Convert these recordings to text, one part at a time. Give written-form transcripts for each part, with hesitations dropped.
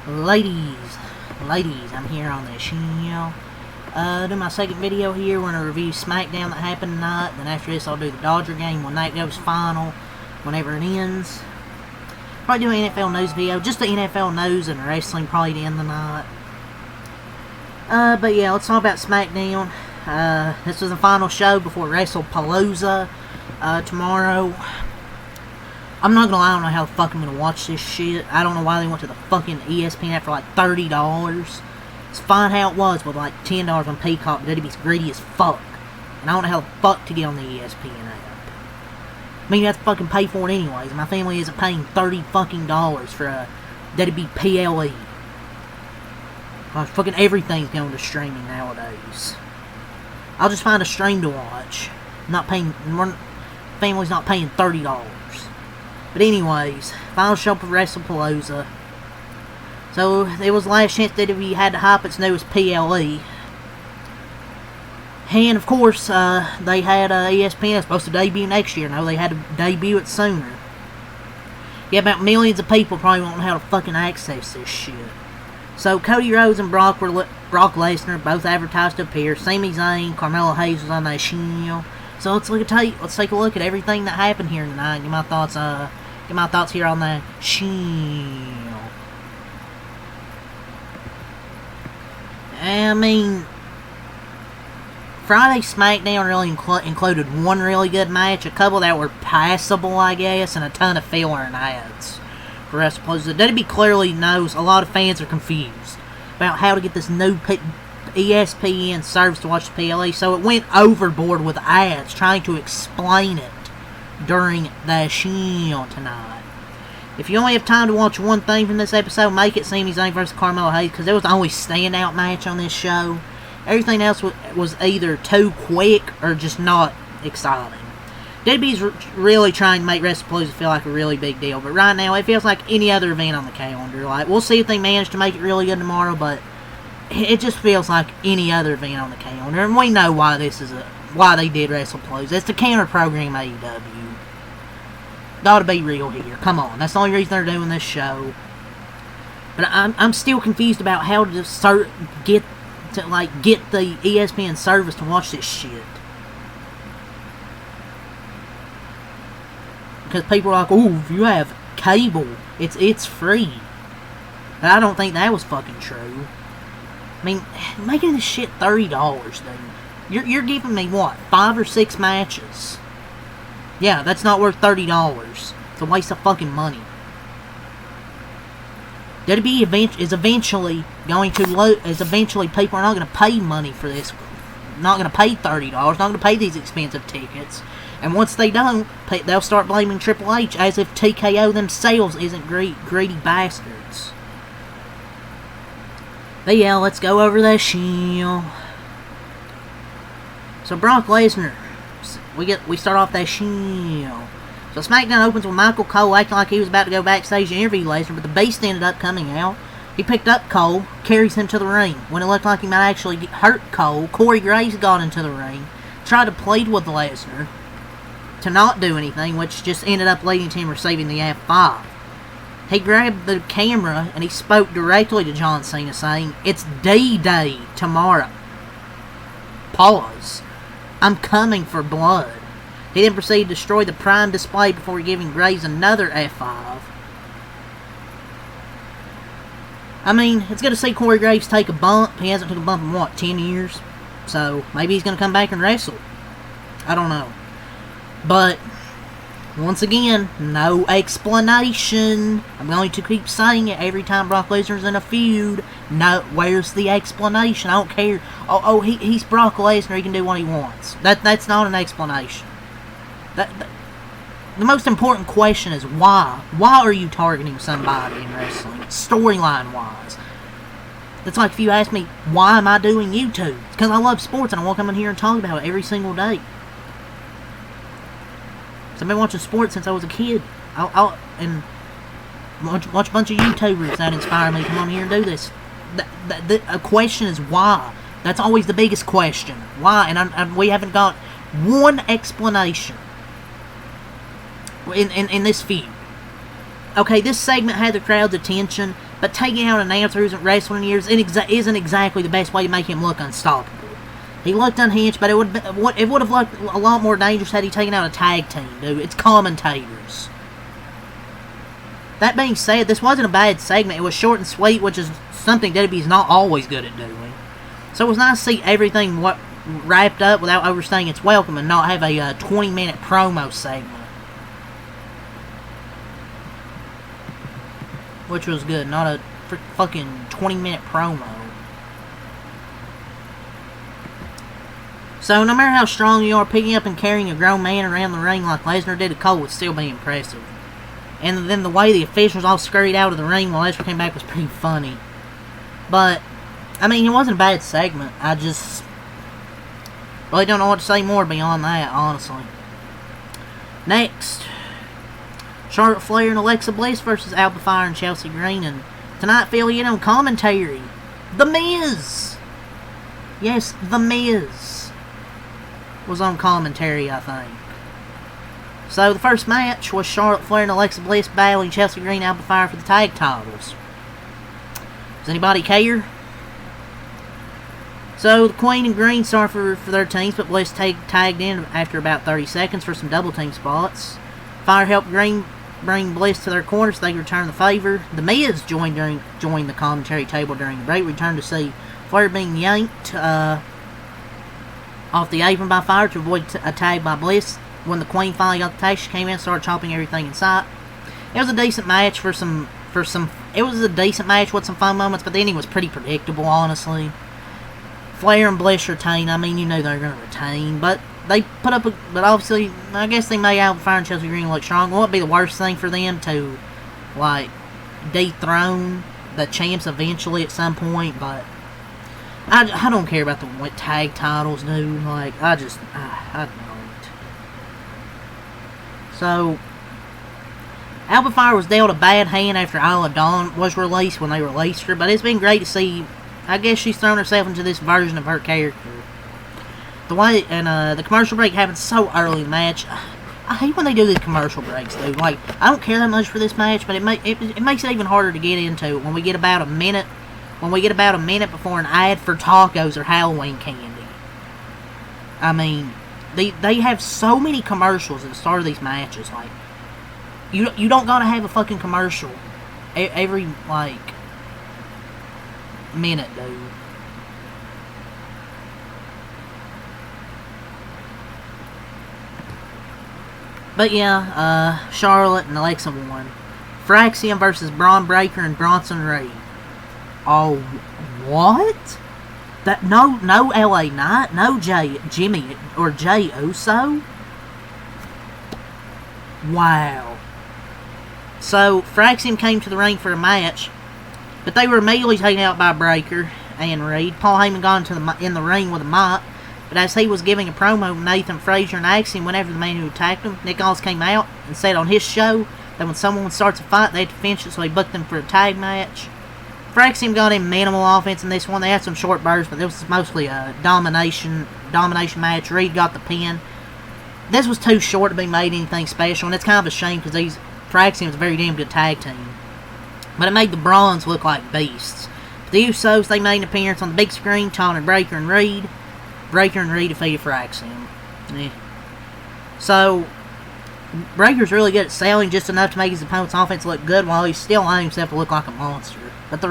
Ladies, I'm here on this channel. Do my second video here. We're gonna review Smackdown that happened tonight. Then after this, I'll do the Dodger game when that goes final, whenever it ends. Probably do an NFL news video, just the NFL news and wrestling probably to end the night. But yeah, let's talk about Smackdown. This was the final show before WrestlePalooza tomorrow. I'm not gonna lie, I don't know how the fuck I'm gonna watch this shit. I don't know why they went to the fucking ESPN app for like $30. It's fine how it was with like $10 on Peacock, but WWE's greedy as fuck. And I don't know how the fuck to get on the ESPN app. I mean, you have to fucking pay for it anyways, and my family isn't paying $30 fucking for a WWE PLE. Fucking everything's going to streaming nowadays. I'll just find a stream to watch. Family's not paying $30. But anyways, final show for WrestlePalooza. So, it was the last chance WWE had to hype its newest PLE. And, of course, they had ESPN supposed to debut next year. No, they had to debut it sooner. Yeah, about millions of people probably won't know how to fucking access this shit. So, Cody Rhodes and Brock Lesnar both advertised to appear. Sami Zayn, Carmelo Hayes was on that show. So, let's take a look at everything that happened here tonight. Get my thoughts here on that show. I mean, Friday SmackDown really included one really good match, a couple that were passable, I guess, and a ton of filler and ads. For WrestlePalooza, WWE clearly knows a lot of fans are confused about how to get this new ESPN service to watch the PLE, so it went overboard with ads trying to explain it during the show tonight. If you only have time to watch one thing from this episode, make it Sami Zayn vs. Carmelo Hayes, because it was the only standout match on this show. Everything else was either too quick or just not exciting. WWE's really trying to make WrestlePalooza feel like a really big deal, but right now it feels like any other event on the calendar. Like, we'll see if they manage to make it really good tomorrow, but it just feels like any other event on the calendar, and we know why why they did WrestlePalooza. It's to counter program AEW. Gotta be real here. Come on, that's the only reason they're doing this show. But I'm still confused about how to get the ESPN service to watch this shit. Because people are like, "Oh, if you have cable, it's free." But I don't think that was fucking true. I mean, making this shit $30, dude. You're giving me what, 5 or 6 matches? Yeah, that's not worth $30. It's a waste of fucking money. WWE is eventually going to people are not going to pay money for this. Not going to pay $30. Not going to pay these expensive tickets. And once they don't, they'll start blaming Triple H as if TKO themselves isn't greedy bastards. But yeah, let's go over that show. So Brock Lesnar, we start off that show. So SmackDown opens with Michael Cole acting like he was about to go backstage to interview Lesnar, but the Beast ended up coming out. He picked up Cole, carries him to the ring. When it looked like he might actually hurt Cole, Corey Graves got into the ring, tried to plead with Lesnar to not do anything, which just ended up leading to him receiving the F5. He grabbed the camera and he spoke directly to John Cena, saying, "It's D-Day tomorrow. Pause. I'm coming for blood." He then proceeded to destroy the Prime display before giving Graves another F5. I mean, it's good to see Corey Graves take a bump. He hasn't took a bump in, what, 10 years? So, maybe he's going to come back and wrestle. I don't know. But, once again, no explanation. I'm going to keep saying it every time Brock Lesnar's in a feud. No, where's the explanation? I don't care. He's Brock Lesnar. He can do what he wants. That's not an explanation. The most important question is why? Why are you targeting somebody in wrestling, storyline-wise? It's like if you ask me, why am I doing YouTube? It's because I love sports and I want to come in here and talk about it every single day. So I've been watching sports since I was a kid. And watch a bunch of YouTubers that inspire me to come on here and do this. The question is why. That's always the biggest question. Why? And we haven't got one explanation in this feud. okay, this segment had the crowd's attention, but taking out an announcer who hasn't wrestled in years isn't exactly the best way to make him look unstoppable. He looked unhinged, but it would have looked a lot more dangerous had he taken out a tag team, dude. It's commentators. That being said, this wasn't a bad segment. It was short and sweet, which is something WWE's not always good at doing. So it was nice to see everything wrapped up without overstaying its welcome and not have a 20-minute promo segment. Which was good, not a fucking 20-minute promo. So, no matter how strong you are, picking up and carrying a grown man around the ring like Lesnar did to Cole would still be impressive. And then the way the officials all scurried out of the ring while Lesnar came back was pretty funny. But, I mean, it wasn't a bad segment. I just really don't know what to say more beyond that, honestly. Next, Charlotte Flair and Alexa Bliss versus Alba Fyre and Chelsea Green. And tonight, filling in on commentary, The Miz. Yes, The Miz was on commentary, I think. So the first match was Charlotte Flair and Alexa Bliss battling Chelsea Green and Alba Fyre for the tag titles. Does anybody care? So the Queen and Green started for their teams, but Bliss tagged in after about 30 seconds for some double team spots. Fire helped Green bring Bliss to their corner so they could return the favor. The Miz joined the commentary table during the break. We returned to see Flair being yanked off the apron by Fire to avoid a tag by Bliss. When the Queen finally got the tag, she came in and started chopping everything in sight. It was a decent match it was a decent match with some fun moments, but the ending was pretty predictable, honestly. Flair and Bliss retained. I mean, you know they're going to retain, but they put up but obviously, I guess they made Alba Fyre and Chelsea Green look strong. Won't be the worst thing for them to, like, dethrone the champs eventually at some point, but I don't care about the tag titles, dude. Like, I don't. So, Alba Fyre was dealt a bad hand after Isla Dawn was released when they released her, but it's been great to see. I guess she's thrown herself into this version of her character. The commercial break happened so early in the match. I hate when they do these commercial breaks, dude. Like, I don't care that much for this match, but it makes it even harder to get into when we get about a minute. When we get about a minute before an ad for tacos or Halloween candy. I mean, they have so many commercials at the start of these matches. Like, you don't gotta have a fucking commercial every, like, minute, dude. But yeah, Charlotte and Alexa won. Fraxium versus Braun Breaker and Bronson Reed. Oh, what? That no LA Knight, no Jimmy or Jey Uso. Wow. So Fraxium came to the ring for a match, but they were immediately taken out by Breaker and Reed. Paul Heyman got in the ring with a mic, but as he was giving a promo, Nathan Frazier and Axiom went after the man who attacked him. Nick Aldis came out and said on his show that when someone starts a fight, they have to finish it, so he booked them for a tag match. Fraxium got in minimal offense in this one. They had some short bursts, but it was mostly a domination match. Reed got the pin. This was too short to be made anything special, and it's kind of a shame because Fraxium's a very damn good tag team. But it made the Brawns look like beasts. The Usos, they made an appearance on the big screen, taunting Breaker and Reed. Breaker and Reed defeated Fraxium. Yeah. So, Breaker's really good at selling just enough to make his opponent's offense look good while he's still allowing himself to look like a monster. But the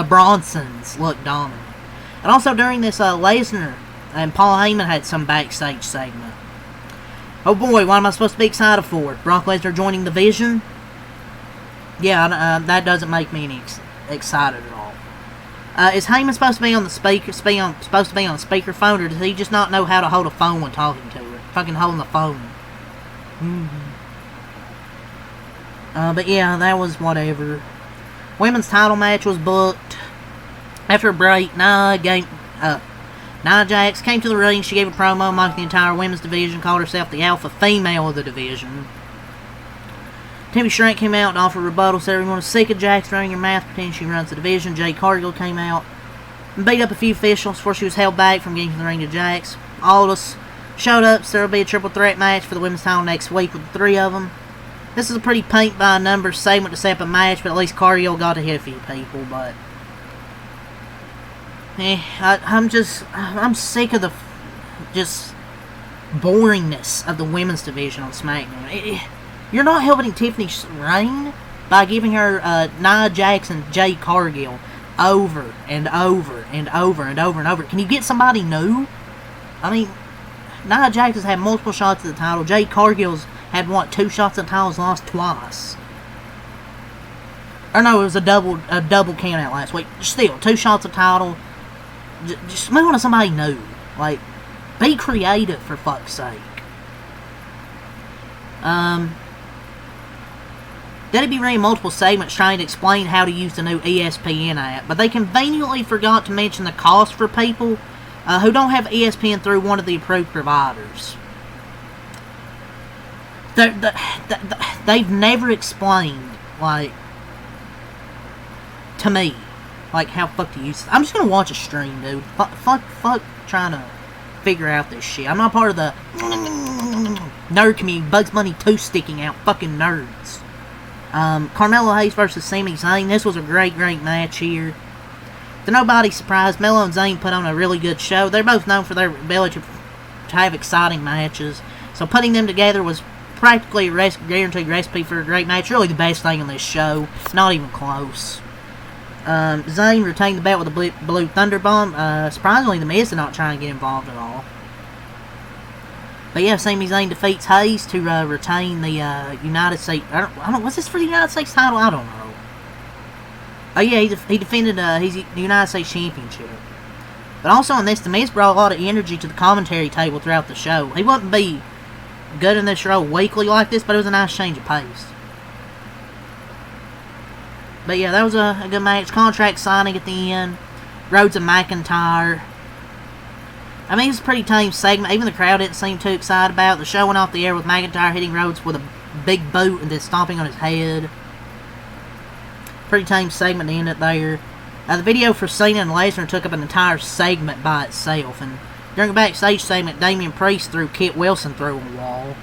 Bronsons look dominant. And also during this, Lesnar and Paul Heyman had some backstage segment. Oh boy, what am I supposed to be excited for? Brock Lesnar joining the Vision? Yeah, that doesn't make me any excited at all. Is Heyman supposed to be on the speakerphone, or does he just not know how to hold a phone when talking to her? Fucking holding the phone. But yeah, that was whatever. Women's title match was booked. After a break, Nia Jax came to the ring. She gave a promo mocking the entire women's division, called herself the alpha female of the division. Timmy Shrink came out and offered rebuttal, said everyone was sick of Jax running her mouth, pretending she runs the division. Jade Cargill came out and beat up a few officials before she was held back from getting to the ring to Jax. Aldis showed up, so there will be a triple threat match for the women's title next week with the three of them. This is a pretty paint-by-number segment to set up a match, but at least Cargill got to hit a few people, but... I'm sick of the just boringness of the women's division on SmackDown. You're not helping Tiffany's reign by giving her Nia Jax and Jade Cargill over and over and over and over and over. Can you get somebody new? I mean, Nia Jax has had multiple shots at the title. Jade Cargill's had, 2 shots at the title, lost twice. Or no, it was a double count out last week. Still, 2 shots at the title. Just move on to somebody new. Like, be creative, for fuck's sake. WWE ran multiple segments trying to explain how to use the new ESPN app, but they conveniently forgot to mention the cost for people who don't have ESPN through one of the approved providers. They've never explained, like, to me, like, how fuck to use it. I'm just gonna watch a stream, dude. Fuck trying to figure out this shit. I'm not part of the nerd community. Bugs Bunny 2 sticking out. Fucking nerds. Carmelo Hayes versus Sami Zayn. This was a great match here. To nobody's surprise, Melo and Zayn put on a really good show. They're both known for their ability to have exciting matches. So putting them together was practically a guaranteed recipe for a great match. Really the best thing on this show. Not even close. Zayn retained the belt with a blue thunder bomb. Surprisingly, The Miz did not try and get involved at all. But yeah, Sami Zayn defeats Hayes to retain the United States... I don't know, was this for the United States title? I don't know. Oh yeah, he defended his United States Championship. But also in this, The Miz brought a lot of energy to the commentary table throughout the show. He wouldn't be good in this role weekly like this, but it was a nice change of pace. But yeah, that was a good match. Contract signing at the end. Rhodes and McIntyre. I mean, it was a pretty tame segment. Even the crowd didn't seem too excited about it. The show went off the air with McIntyre hitting Rhodes with a big boot and then stomping on his head. Pretty tame segment to end it there. The video for Cena and Lesnar took up an entire segment by itself. And during a backstage segment, Damian Priest threw Kit Wilson through a wall.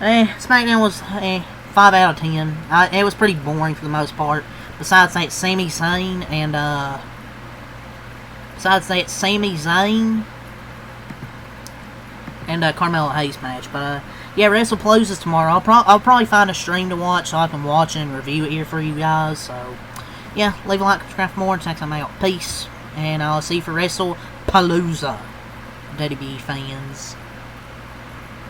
SmackDown was 5 out of 10. It was pretty boring for the most part. Besides that, Sami Zayn and Carmelo Hayes match. But yeah, Wrestle closes tomorrow. I'll probably find a stream to watch so I can watch it and review it here for you guys. So yeah, leave a like, subscribe for more. Until next time, I'm out. Peace, and I'll see you for Wrestle Palooza, WWE fans.